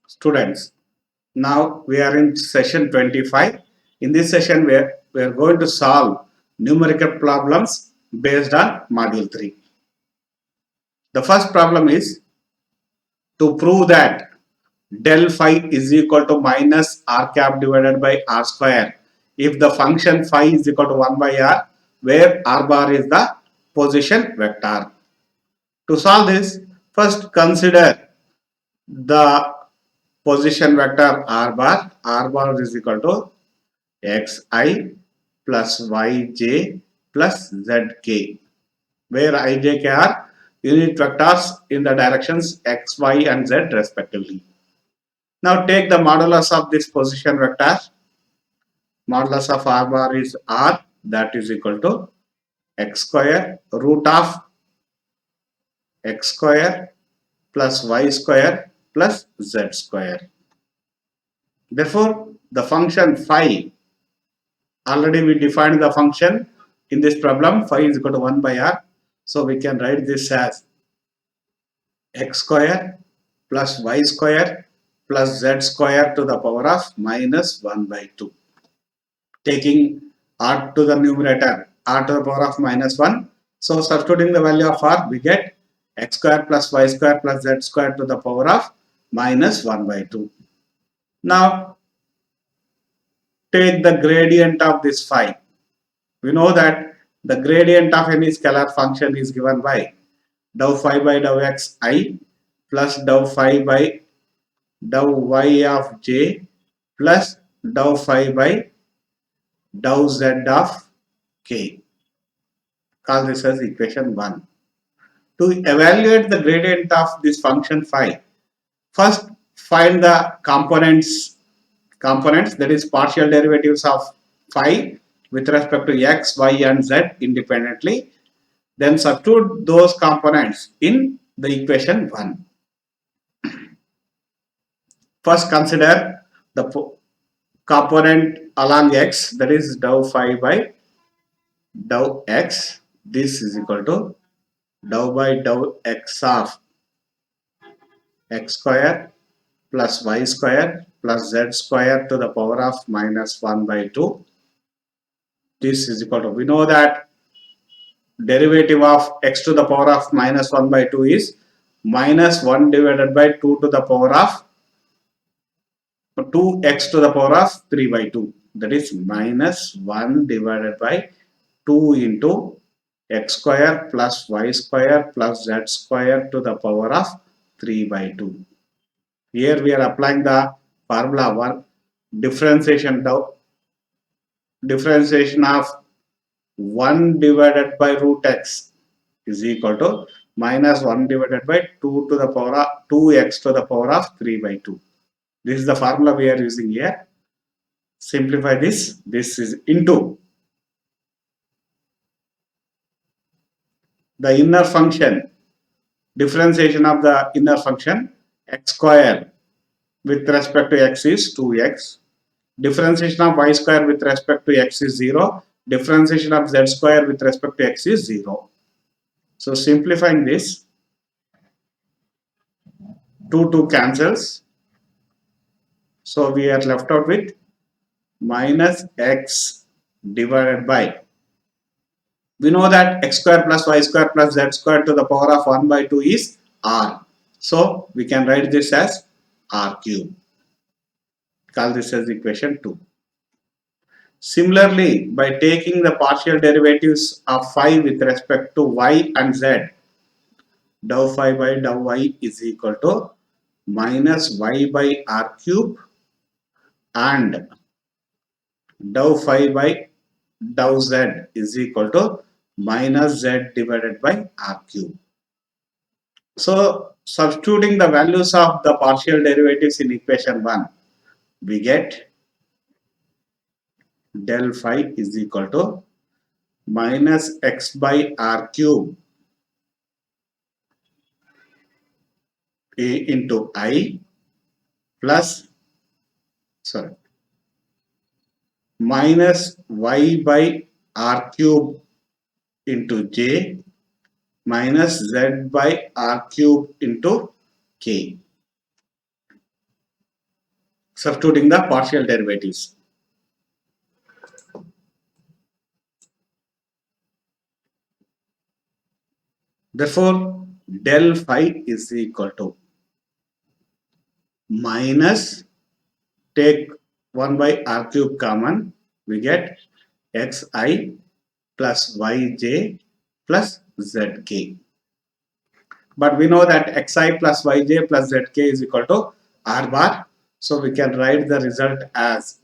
Students, now we are in session 25. In this session, we are going to solve numerical problems based on module 3. The first problem is to prove that del phi is equal to minus r cap divided by r square if the function phi is equal to 1 by r, where r bar is the position vector. To solve this, first consider the position vector r bar. R bar is equal to xi plus yj plus zk, where ijk are unit vectors in the directions x, y and z respectively. Now take the modulus of this position vector. Modulus of r bar is r, that is equal to x square root of x square plus y square plus z square. Therefore, the function phi, already we defined the function in this problem, phi is equal to 1 by r. So we can write this as x square plus y square plus z square to the power of minus 1 by 2. Taking r to the numerator, r to the power of minus 1. So substituting the value of r, we get x square plus y square plus z square to the power of minus 1 by 2. Now take the gradient of this phi. We know that the gradient of any scalar function is given by dou phi by dou xi plus dou phi by dou y of j plus dou phi by dou z of k. Call this as equation 1. To evaluate the gradient of this function phi, first find the components, that is partial derivatives of phi with respect to x, y and z independently. Then substitute those components in the equation 1. First consider the component along x, that is dou phi by dou x. This is equal to dou by dou x of x square plus y square plus z square to the power of minus 1 by 2. This is equal to, we know that derivative of x to the power of minus 1 by 2 is minus 1 divided by 2 to the power of 2x to the power of 3 by 2. That is minus 1 divided by 2 into x square plus y square plus z square to the power of 3 by 2. Here we are applying the formula 1, differentiation of 1 divided by root x is equal to minus 1 divided by 2 to the power of 2x to the power of 3 by 2. This is the formula we are using here. Simplify this. This is into the inner function, differentiation of the inner function x square with respect to x is 2x. Differentiation of y square with respect to x is 0. Differentiation of z square with respect to x is 0. So simplifying this, 2 cancels. So we are left out with minus x divided by, we know that x square plus y square plus z square to the power of 1 by 2 is r. So we can write this as r cube. Call this as equation 2. Similarly, by taking the partial derivatives of phi with respect to y and z, dou phi by dou y is equal to minus y by r cube and dou phi by dou z is equal to minus z divided by r cube. So substituting the values of the partial derivatives in equation 1, we get del phi is equal to minus x by r cube into I plus, sorry, minus y by r cube into j minus z by r cube into k. substituting the partial derivatives. Therefore, del phi is equal to minus, take 1 by r cube common, we get xi plus yj plus zk. But we know that xi plus yj plus zk is equal to r bar. So we can write the result as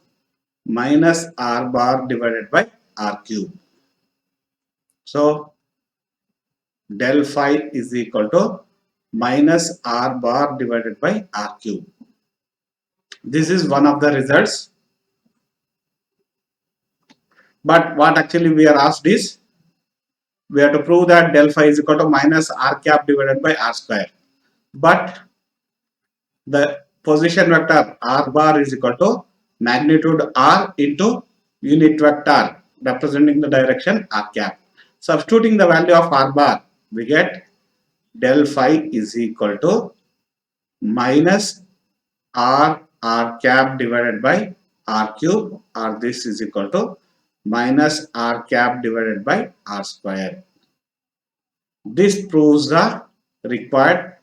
minus r bar divided by r cube. So del phi is equal to minus r bar divided by r cube. This is one of the results. But what actually we are asked is, we have to prove that del phi is equal to minus r cap divided by r square. But the position vector r bar is equal to magnitude r into unit vector representing the direction r cap. Substituting the value of r bar, we get del phi is equal to minus r cap divided by r cube, or this is equal to minus r cap divided by r square. This proves the required.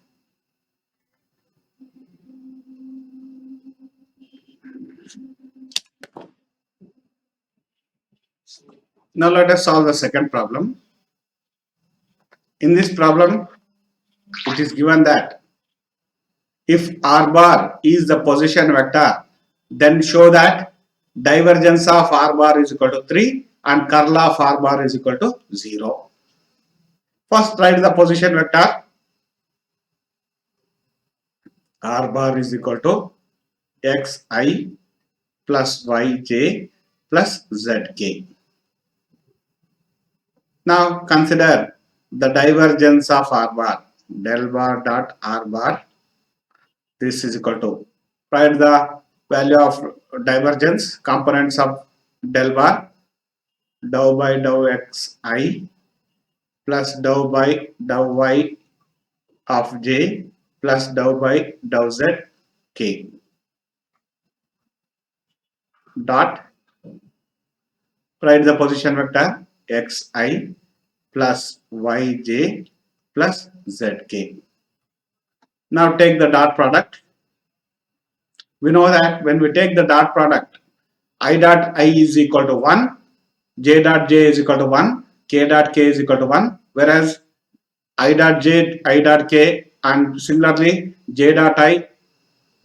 Now let us solve the second problem. In this problem, it is given that if r bar is the position vector, then show that divergence of r bar is equal to 3 and curl of r bar is equal to 0. First write the position vector. R bar is equal to xi plus yj plus zk. Now consider the divergence of r bar. Del bar dot r bar, this is equal to, write the value of divergence, components of del bar, dou by dou xi plus dou by dou y of j plus dou by dou z k dot, write the position vector xi plus yj plus zk. Now take the dot product. We know that when we take the dot product, I dot I is equal to 1, j dot j is equal to 1, k dot k is equal to 1, whereas I dot j, I dot k, and similarly j dot I,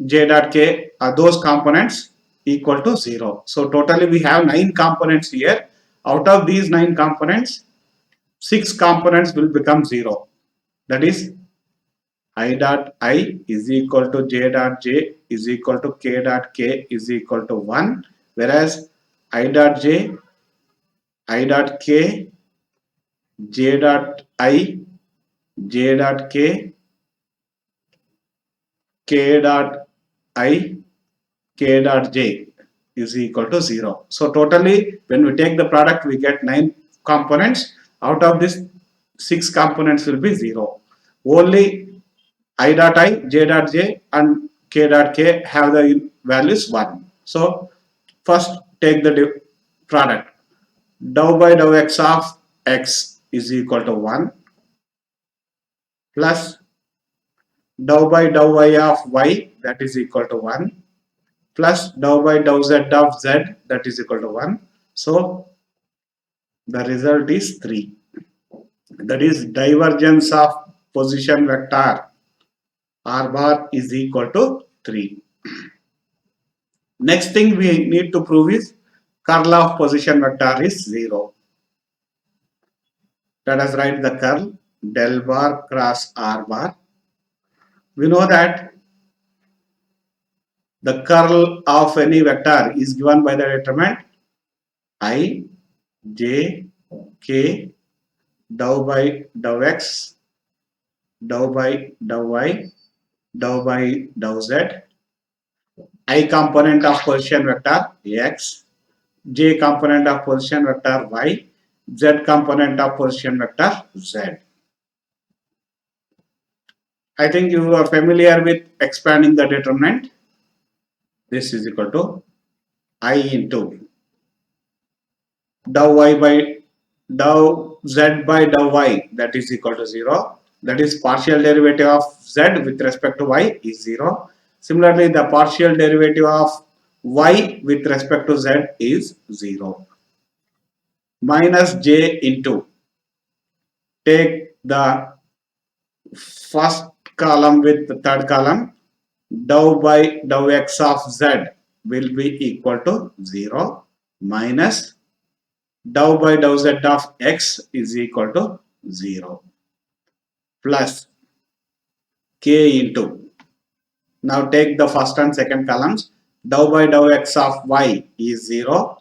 j dot k are those components equal to 0. So totally we have 9 components here. Out of these 9 components, 6 components will become 0. That is, I dot I is equal to j dot j is equal to k dot k is equal to 1, whereas I dot j, I dot k, j dot I, j dot k, k dot I, k dot j is equal to 0. So totally when we take the product, we get 9 components. Out of this, 6 components will be 0. Only I dot I, j dot j and k dot k have the values 1. So first take the product. Dou by dou x of x is equal to 1 plus dou by dou y of y, that is equal to 1, plus dou by dou z of z, that is equal to 1. So the result is 3. That is, divergence of position vector r bar is equal to 3. Next thing we need to prove is curl of position vector is 0. Let us write the curl del bar cross r bar. We know that the curl of any vector is given by the determinant I, j, k, dou by dou x, dou by dou y, dou by dou z, I component of position vector x, j component of position vector y, z component of position vector z. I think you are familiar with expanding the determinant. This is equal to I into dou y by dou z by dou y, that is equal to 0. That is partial derivative of z with respect to y is 0. Similarly, the partial derivative of y with respect to z is 0. Minus j into, take the first column with the third column, dou by dou x of z will be equal to 0 minus dou by dou z of x is equal to 0 plus k into, now take the first and second columns, dou by dou x of y is 0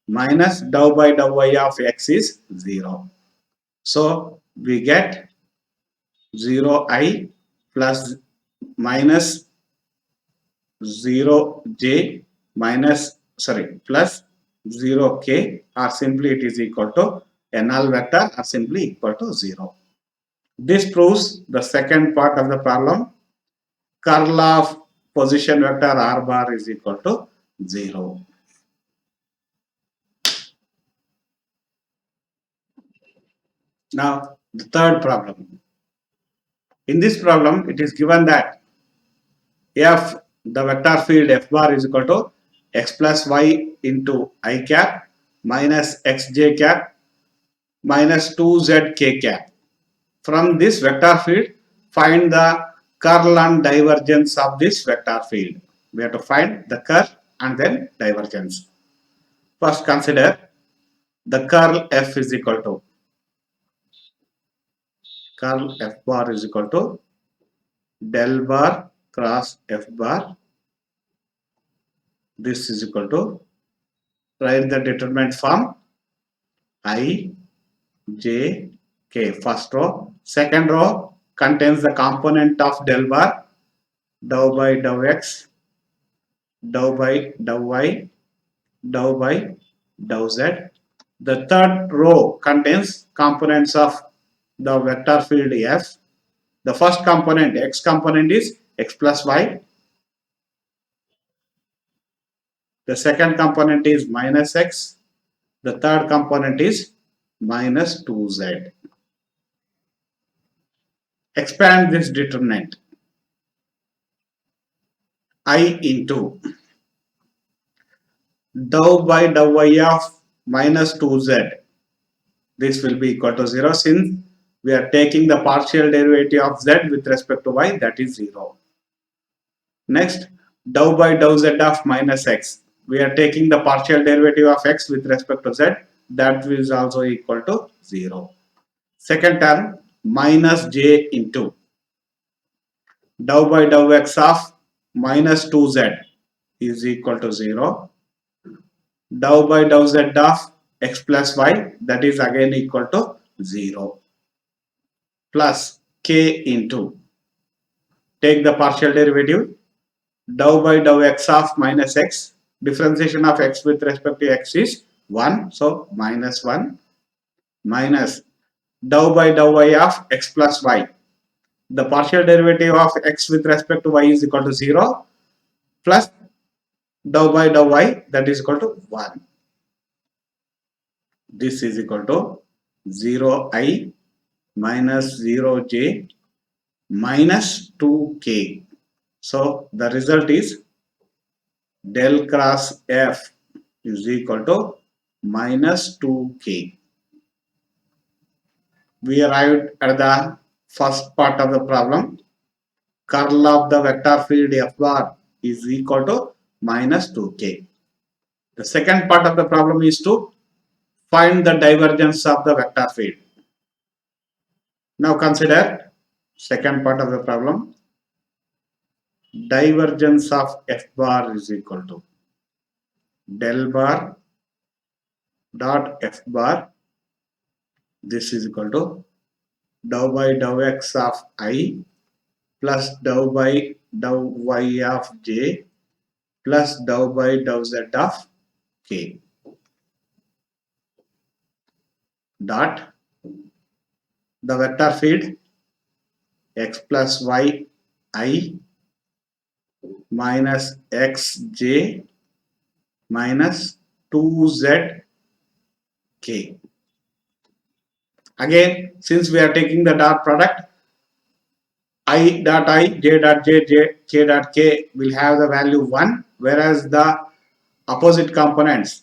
minus dou by dou y of x is 0. So we get 0i plus minus 0j minus, sorry, plus 0k, or simply it is equal to a null vector or simply equal to 0. This proves the second part of the problem. Curl of position vector r bar is equal to 0. Now the third problem. In this problem, it is given that f, the vector field f bar is equal to x plus y into I cap minus xj cap minus 2zk cap. From this vector field, find the curl and divergence of this vector field. We have to find the curl and then divergence. First, consider the curl f is equal to, curl f bar is equal to del bar cross f bar. This is equal to, write the determinant form I, j, k. First row. Second row contains the component of del bar, dou by dou x, dou by dou y, dou by dou z. The third row contains components of the vector field f. The first component, x component, is x plus y. The second component is minus x. The third component is minus 2z. Expand this determinant. I into dou by dou y of minus 2z. This will be equal to 0 since we are taking the partial derivative of z with respect to y, that is 0. Next, dou by dou z of minus x. We are taking the partial derivative of x with respect to z, that is also equal to 0. Second term, minus j into dou by dou x of minus 2z is equal to 0. Dou by dou z of x plus y, that is again equal to 0. Plus k into, take the partial derivative, dou by dou x of minus x. Differentiation of x with respect to x is 1, so minus 1, minus dou by dou y of x plus y. The partial derivative of x with respect to y is equal to 0 plus dou by dou y, that is equal to 1. This is equal to 0i minus 0j minus 2k. So the result is del cross f is equal to minus 2k. We arrived at the first part of the problem. Curl of the vector field f bar is equal to minus 2k. The second part of the problem is to find the divergence of the vector field. Now consider second part of the problem. Divergence of f bar is equal to del bar dot f bar. This is equal to dou by dou x of I plus dou by dou y of j plus dou by dou z of k dot the vector field x plus y I minus xj minus 2zk. Again, since we are taking the dot product, I dot I, j dot j dot k will have the value 1, whereas the opposite components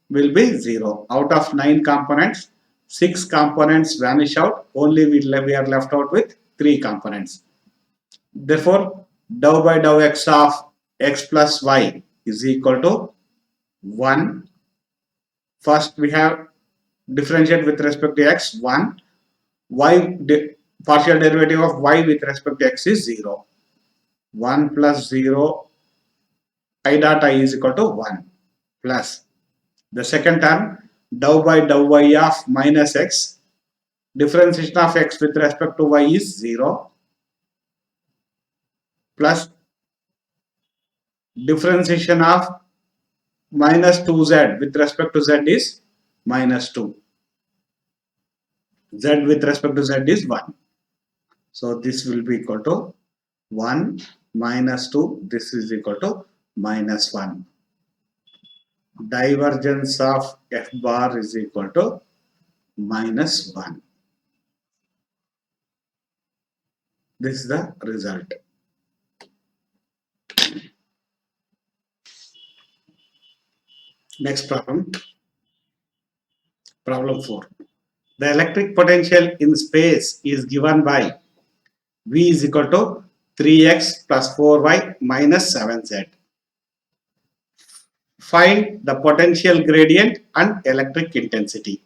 will be 0. Out of 9 components, 6 components vanish out, only we are left out with 3 components. Therefore, dou by dou x of x plus y is equal to 1. First, we have differentiate with respect to x 1. Y partial derivative of y with respect to x is 0. 1 plus 0 I dot I is equal to 1 plus the second term dou by dou y of minus x, differentiation of x with respect to y is 0 plus differentiation of minus 2z with respect to z is minus 2. Z with respect to z is 1. So this will be equal to 1 minus 2. This is equal to minus 1. Divergence of f bar is equal to minus 1. This is the result. Next problem. Problem 4. The electric potential in space is given by V is equal to 3x plus 4y minus 7z. Find the potential gradient and electric intensity.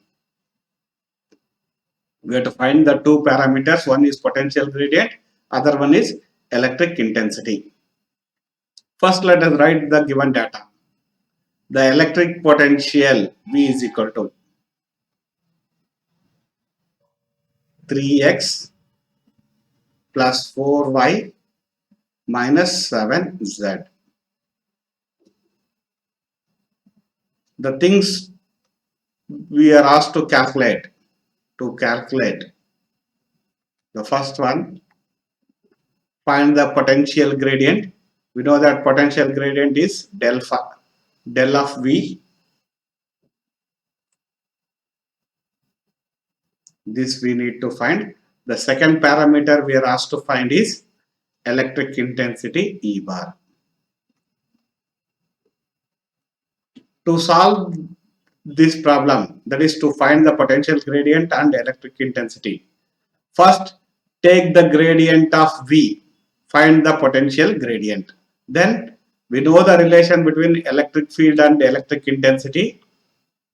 We have to find the two parameters. One is potential gradient, other one is electric intensity. First, let us write the given data. The electric potential V is equal to 3x plus 4y minus 7z. The things we are asked to calculate. The first one, find the potential gradient. We know that potential gradient is del of V. This we need to find. The second parameter we are asked to find is electric intensity E bar. To solve this problem, that is to find the potential gradient and electric intensity, first take the gradient of V, find the potential gradient. Then we know the relation between electric field and electric intensity.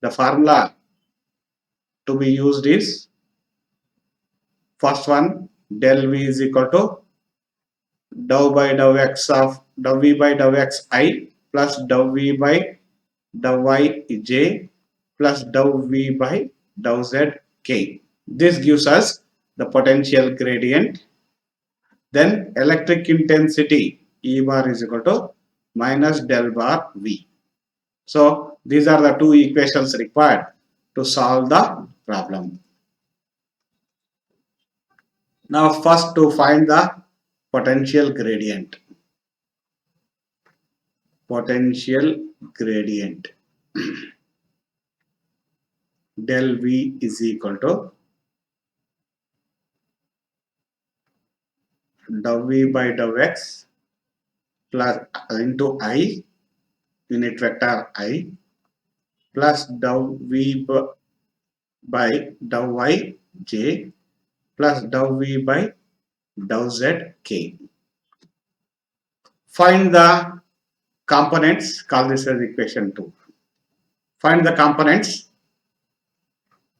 The formula to be used is first one, del V is equal to dou by dou x of dou V by dou x I plus dou V by dou y j plus dou V by dou z k. This gives us the potential gradient. Then electric intensity E bar is equal to minus del bar V. So these are the two equations required to solve the problem. Now first to find the potential gradient. Potential gradient. Del V is equal to dou V by dou x plus into I, unit vector I, plus dou V by dou y j plus dou V by dou z k. Find the components, call this as equation 2. Find the components.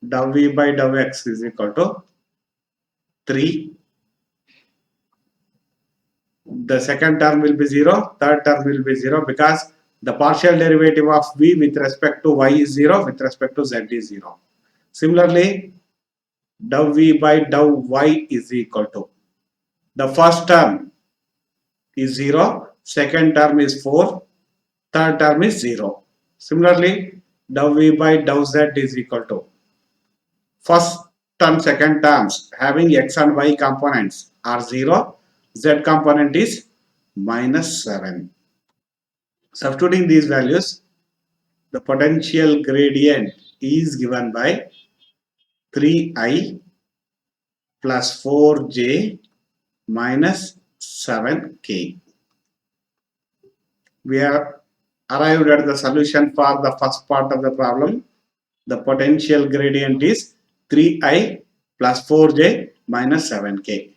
Dou V by dou x is equal to 3. The second term will be 0, third term will be 0 because the partial derivative of V with respect to y is 0, with respect to z is 0. Similarly, dou V by dou y is equal to, the first term is 0, second term is 4, third term is 0. Similarly, dou V by dou z is equal to, first term, second terms having x and y components are 0, z component is minus 7. Substituting these values, the potential gradient is given by 3i plus 4j minus 7k. We have arrived at the solution for the first part of the problem. The potential gradient is 3i plus 4j minus 7k.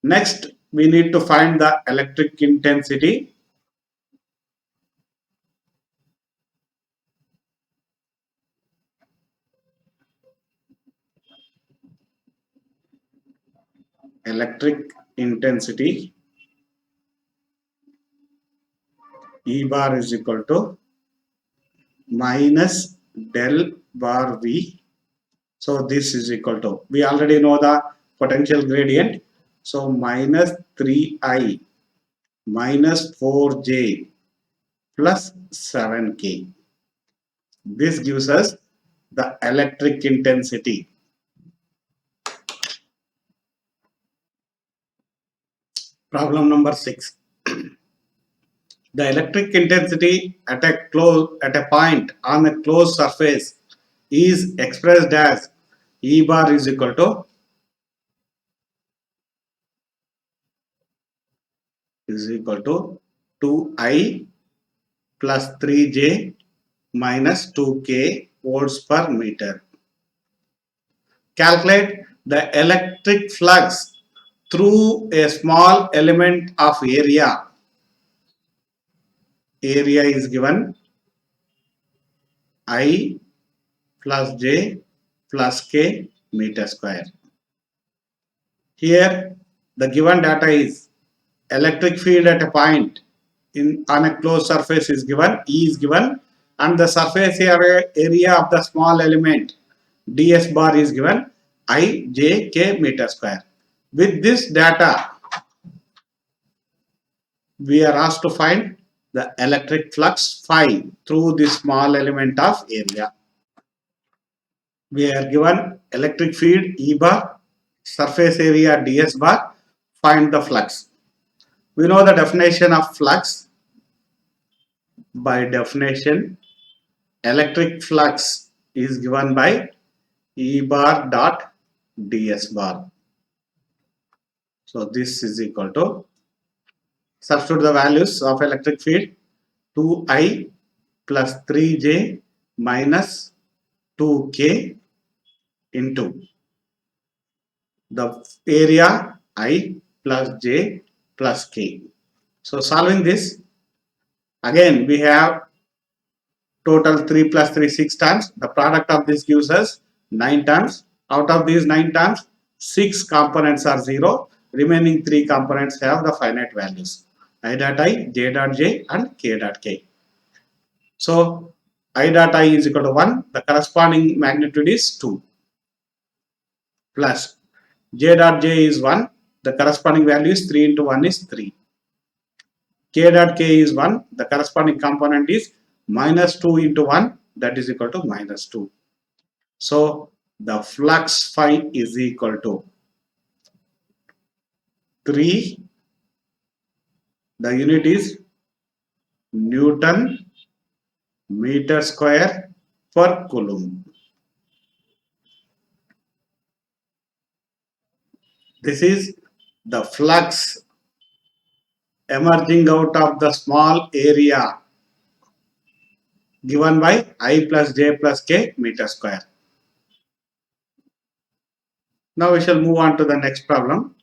Next, we need to find the electric intensity. Electric intensity E bar is equal to minus del bar V. So this is equal to, we already know the potential gradient. So minus 3i minus 4j plus 7k. This gives us the electric intensity. Problem number 6. The electric intensity at a point on a closed surface is expressed as E bar is equal to 2i plus 3j minus 2k volts per meter. Calculate the electric flux through a small element of area. Area is given I plus j plus k meter square. Here the given data is electric field at a point on a closed surface is given, E is given, and the surface area of the small element ds bar is given I j k meter square. With this data, we are asked to find the electric flux phi through this small element of area. We are given electric field E bar, surface area ds bar, find the flux. We know the definition of flux. By definition, electric flux is given by E bar dot ds bar. So this is equal to, substitute the values of electric field, 2i plus 3j minus 2k into the area I plus j plus k. So solving this, again we have total 3 plus 3 6 times. The product of this gives us 9 times. Out of these 9 times, 6 components are 0. Remaining 3 components have the finite values I dot I, j dot j and k dot k. So I dot I is equal to 1. The corresponding magnitude is 2 plus j dot j is 1. The corresponding value is 3 into 1 is 3. K dot k is 1. The corresponding component is minus 2 into 1, that is equal to minus 2. So the flux phi is equal to 3. The unit is Newton meter square per coulomb. This is the flux emerging out of the small area given by I plus j plus k meter square. Now we shall move on to the next problem.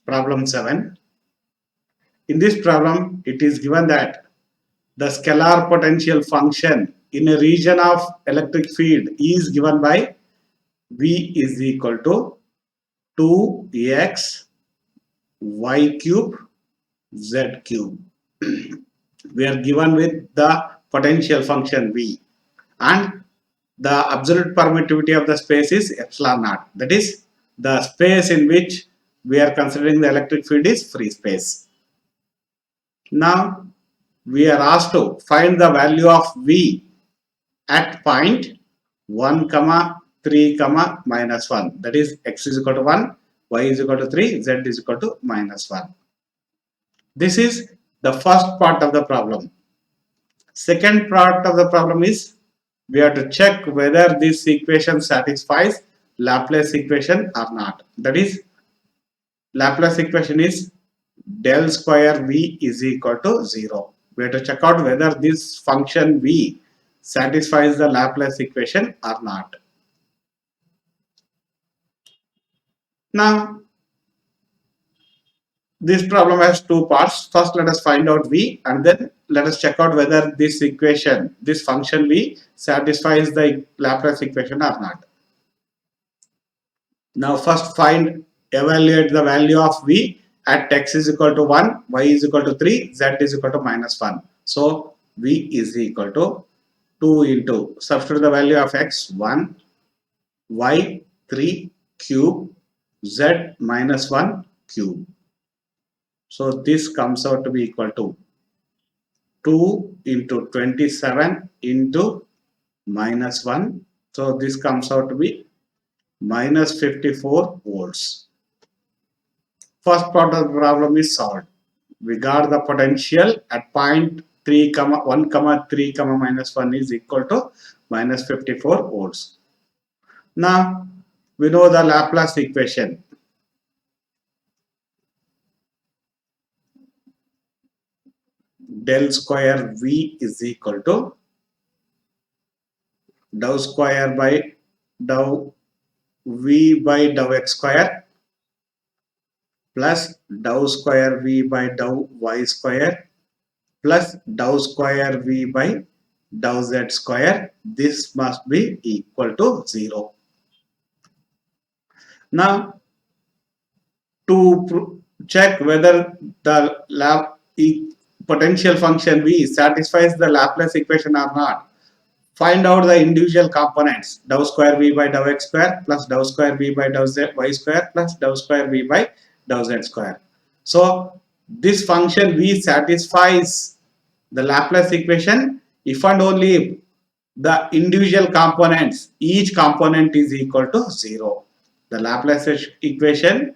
Problem 7. In this problem, it is given that the scalar potential function in a region of electric field is given by V is equal to 2x y cube z cube. We are given with the potential function V, and the absolute permittivity of the space is epsilon naught. That is, the space in which we are considering the electric field is free space. Now we are asked to find the value of V at point 1, 3 comma minus 1. That is x is equal to 1, y is equal to 3, z is equal to minus 1. This is the first part of the problem. Second part of the problem is we have to check whether this equation satisfies Laplace equation or not. That is, Laplace equation is del square v is equal to 0. We have to check out whether this function v satisfies the Laplace equation or not. Now, this problem has two parts. First, let us find out v, and then let us check out whether this equation, this function v, satisfies the Laplace equation or not. Now, first evaluate the value of v at x is equal to 1, y is equal to 3, z is equal to minus 1. So, v is equal to 2 into, substitute the value of x, 1, y, 3 cube, z minus 1 cube. So this comes out to be equal to 2 into 27 into minus 1. So this comes out to be minus 54 volts. First part of the problem is solved. We got the potential at point 3, 1, 3, minus 1 is equal to minus 54 volts. Now we know the Laplace equation. Del square v is equal to dou square by dou v by dou x square plus dou square v by dou y square plus dou square v by dou z square. This must be equal to 0. Now, to check whether the potential function v satisfies the Laplace equation or not, find out the individual components, dou square v by dou x square plus dou square v by dou z y square plus dou square v by dou z square. So this function v satisfies the Laplace equation if and only if the individual components, each component is equal to 0. The Laplace equation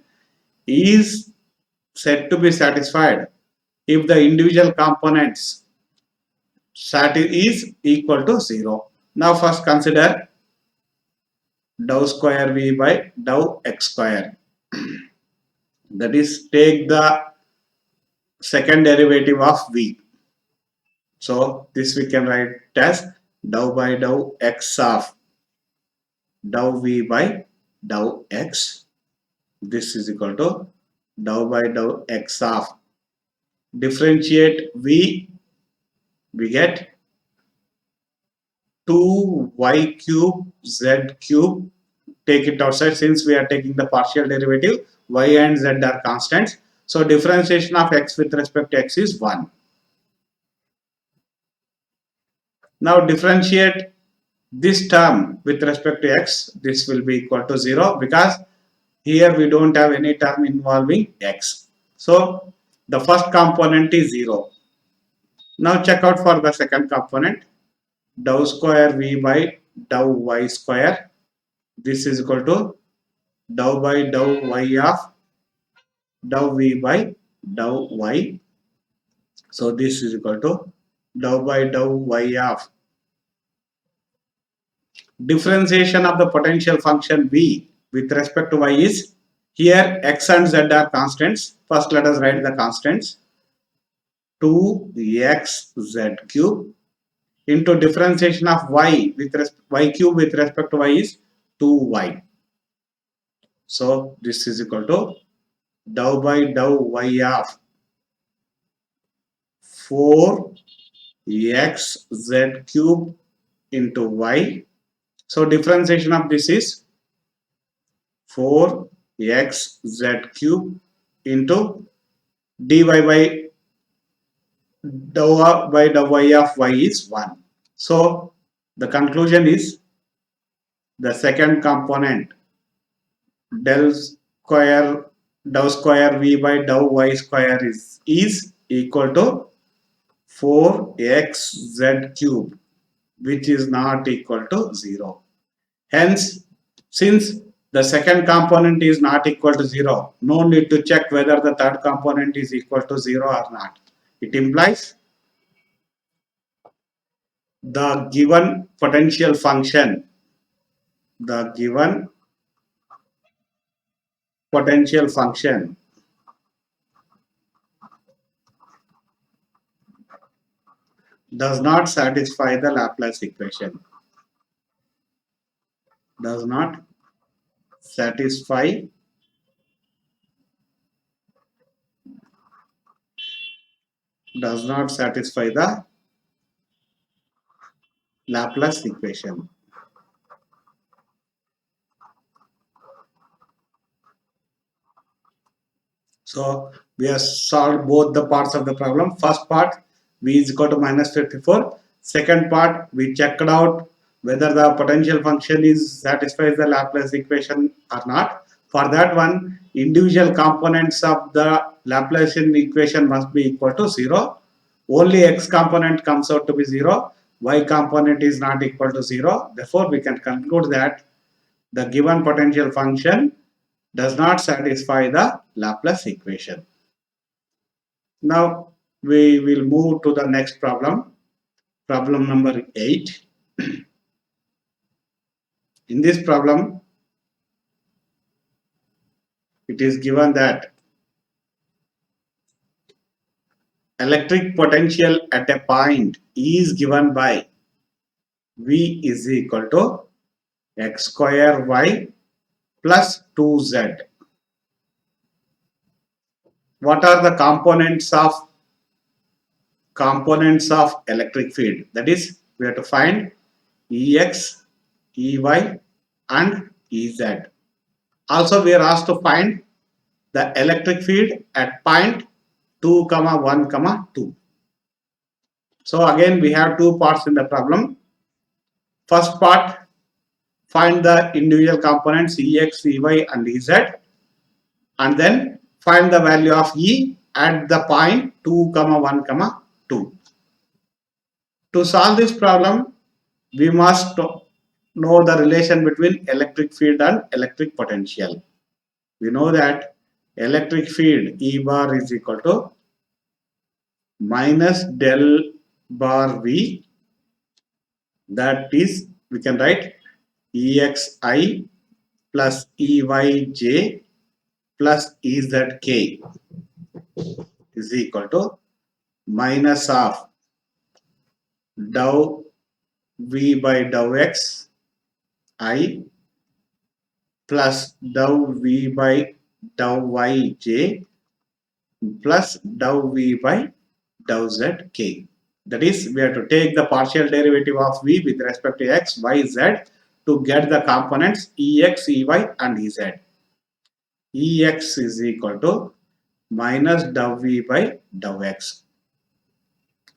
is said to be satisfied if the individual components is equal to 0. Now first consider dou square v by dou x square. That is, take the second derivative of v. So this we can write as dou by dou x of dou v by dou x. This is equal to dou by dou x of, differentiate v, we get 2y cube z cube. Take it outside since we are taking the partial derivative. Y and z are constants. So differentiation of x with respect to x is 1. Now differentiate this term with respect to x. This will be equal to 0 because here we don't have any term involving x. So the first component is 0. Now check out for the second component. Dou square v by dou y square. This is equal to dou by dou y of dou v by dou y. So this is equal to dou by dou y of differentiation of the potential function v with respect to y is, here x and z are constants. First let us write the constants. 2xz cube into differentiation of y with y cube with respect to y is 2y. So this is equal to dou by dou y of 4xz cube into y. So differentiation of this is 4xz cube into dy by dou y of y is 1. So the conclusion is the second component dou square v by dou y square is equal to 4xz cube, which is not equal to 0. Hence Since the second component is not equal to 0, no need to check whether the third component is equal to 0 or not. It implies the given potential function, the given potential function does not satisfy the Laplace equation. Does not satisfy the Laplace equation. So we have solved both the parts of the problem. First part, v is equal to minus 54. Second part, we checked out whether the potential function is satisfies the Laplace equation or not. For that one, individual components of the Laplacian equation must be equal to 0. Only x component comes out to be 0. Y component is not equal to 0. Therefore, we can conclude that the given potential function does not satisfy the Laplace equation. Now we will move to the next problem, problem number 8. In this problem, it is given that electric potential at a point is given by V is equal to x square y plus 2z. What are the components of electric field? That is, we have to find Ex, Ey and Ez. Also, we are asked to find the electric field at point 2, 1, 2. So again, we have two parts in the problem. First part, find the individual components Ex, Ey and Ez, and then find the value of E at the point 2, 1, 2. To solve this problem, we must know the relation between electric field and electric potential. We know that electric field E bar is equal to minus del bar V, that is, we can write Exi plus Eyj plus Ezk is equal to minus of dou V by dou x I plus dou V by dou yj plus dou V by dou zk. That is, we have to take the partial derivative of v with respect to x, y, z to get the components Ex, Ey and Ez. Ex is equal to minus dou v by dou x.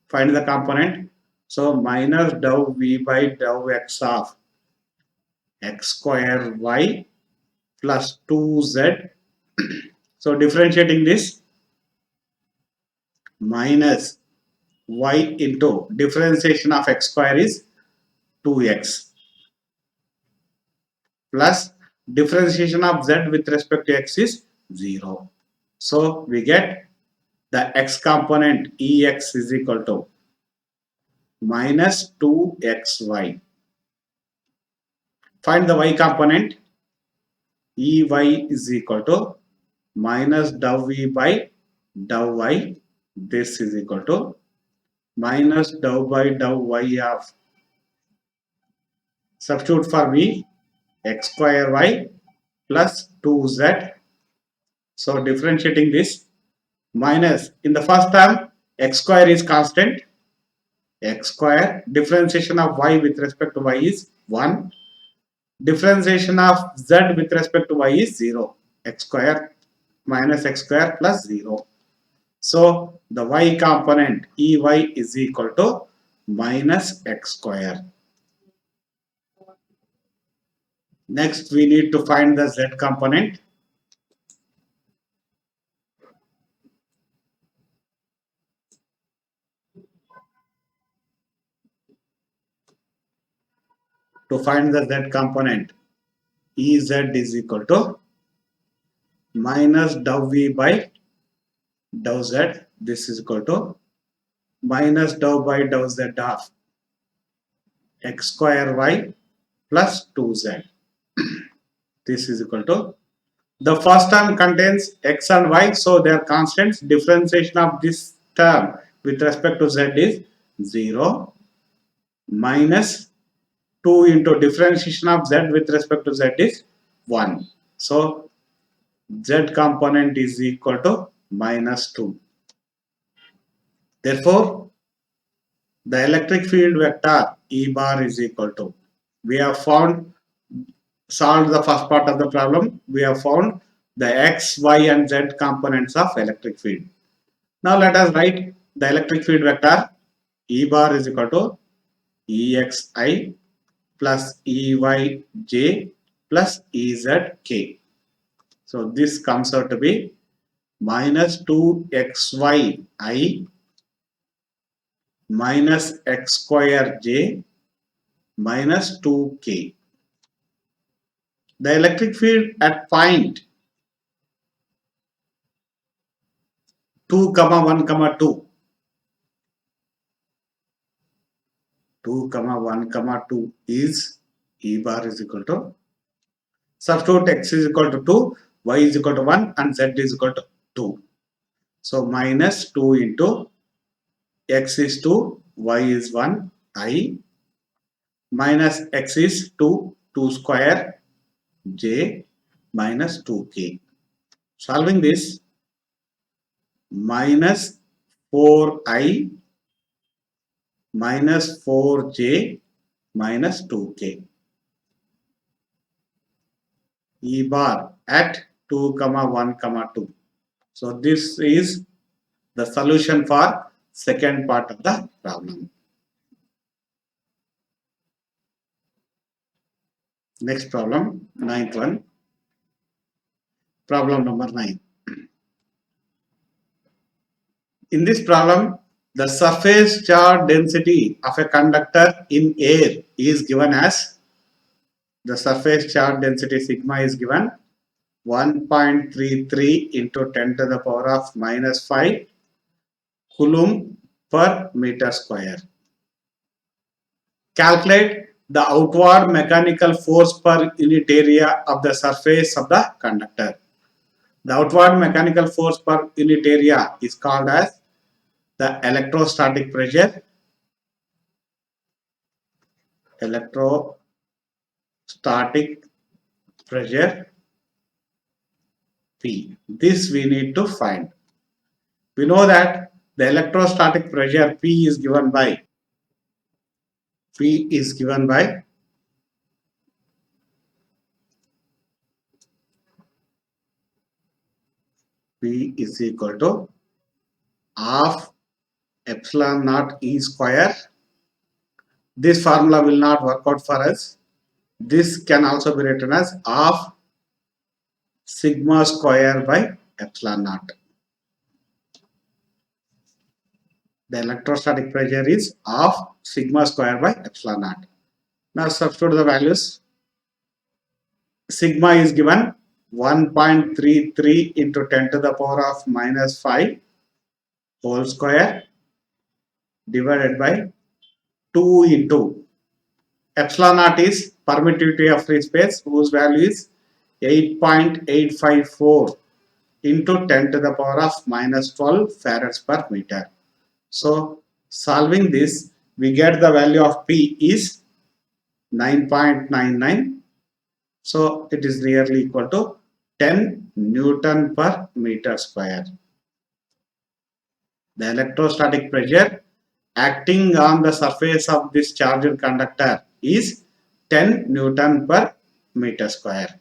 Find the component. So minus dou v by dou x of x square y plus 2z. So differentiating this, minus y into differentiation of x square is 2x plus differentiation of z with respect to x is 0. So we get the x component Ex is equal to minus 2xy. Find the y component. Ey is equal to minus dou v by dou y. This is equal to minus dou by dou y of, substitute for v, x square y plus 2z. So differentiating this, minus, in the first term x square is constant, x square, differentiation of y with respect to y is 1, differentiation of z with respect to y is 0, x square minus x square plus 0. So the y component Ey is equal to minus x square. Next we need to find the z component. To find the z component, Ez is equal to minus dou V by dou Z. This is equal to minus dou by dou Z of x square y plus 2z. This is equal to, the first term contains x and y, so they are constants. Differentiation of this term with respect to z is 0 minus 2 into differentiation of z with respect to z is 1. So z component is equal to minus 2. Therefore, the electric field vector E bar is equal to, we have solved the first part of the problem. We have found the x, y and z components of electric field. Now let us write the electric field vector. E bar is equal to Exi plus Eyj plus Ezk. So this comes out to be minus 2xyi minus x square j minus 2k. The electric field at point 2, 1, 2. 2, 1, 2 is E bar is equal to, substitute x is equal to 2, y is equal to 1 and z is equal to 2. So minus 2 into x is 2, y is 1, I minus x is 2, 2 square j minus 2k. Solving this, minus 4i minus 4j minus 2k. E bar at 2, 1, 2. So this is the solution for second part of the problem. Next problem, ninth one. Problem number 9. In this problem, the surface charge density of a conductor in air is given as, the surface charge density sigma is given 1.33 into 10 to the power of minus 5 coulomb per meter square. Calculate the outward mechanical force per unit area of the surface of the conductor. The outward mechanical force per unit area is called as the electrostatic pressure. Electrostatic pressure P. This we need to find. We know that the electrostatic pressure P is given by P is equal to half epsilon naught E square. This formula will not work out for us. This can also be written as half sigma square by epsilon naught. The electrostatic pressure is half sigma square by epsilon naught. Now substitute the values. Sigma is given 1.33 into 10 to the power of minus 5 whole square divided by 2 into epsilon naught is permittivity of free space, whose value is 8.854 into 10 to the power of minus 12 farads per meter. So solving this, we get the value of P is 9.99. So it is nearly equal to 10 Newton per meter square. The electrostatic pressure acting on the surface of this charged conductor is 10 Newton per meter square.